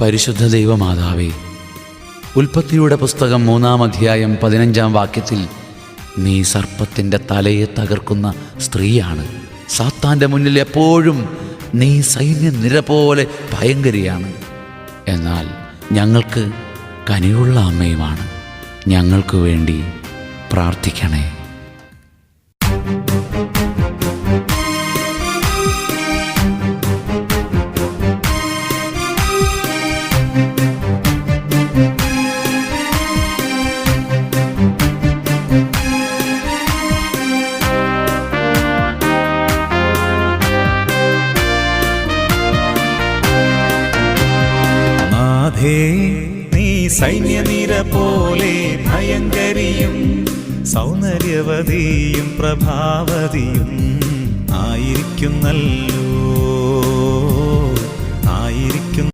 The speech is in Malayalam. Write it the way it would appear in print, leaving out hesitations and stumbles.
പരിശുദ്ധ ദൈവമാതാവേ, ഉൽപ്പത്തിയുടെ പുസ്തകം 3-ാം അധ്യായം 15-ാം വാക്യത്തിൽ നീ സർപ്പത്തിൻ്റെ തലയെ തകർക്കുന്ന സ്ത്രീയാണ്. സാത്താൻ്റെ മുന്നിൽ എപ്പോഴും നീ സൈന്യനിര പോലെ ഭയങ്കരിയാണ്. എന്നാൽ ഞങ്ങൾക്ക് കനിവുള്ള അമ്മയുമാണ്. ഞങ്ങൾക്ക് വേണ്ടി പ്രാർത്ഥിക്കണേ. നീ സൈന്യനിര പോലെ ഭയങ്കരിയും സൗന്ദര്യവതിയും പ്രഭാവതിയും ആയിരിക്കുന്നല്ലോ.